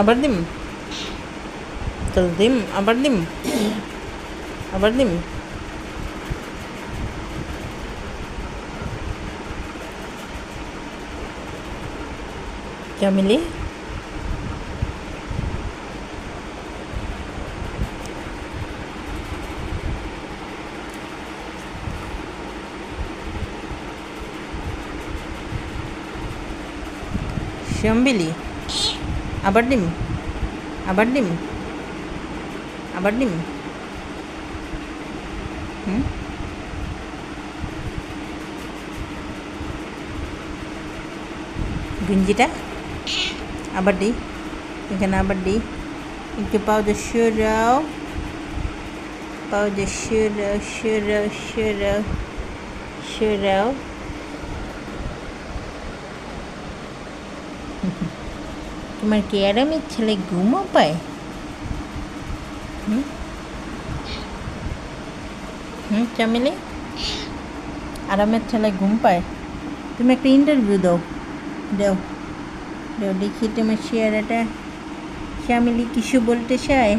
আবার দিম, চল দিম, আবার দিম, আবার দিম। চামেলি, শ্যামবিলি, আবার ডিম, আবার ডিম, আবার ডিম। গুঞ্জিটা আবার দিই, এখানে আবার দিই, একটু পাউডার সরাও, পাউডার সরাও, সরাও, সরাও, সরাও। তোমার কি আরামের ছেলে ঘুমও পায়? চামেলি, আরামের ছেলে ঘুম পায়? তুমি একটা ইন্টারভিউ দাও, দাও, দাও দেখি তোমার চেহারাটা। চামেলি কিছু বলতে চায়?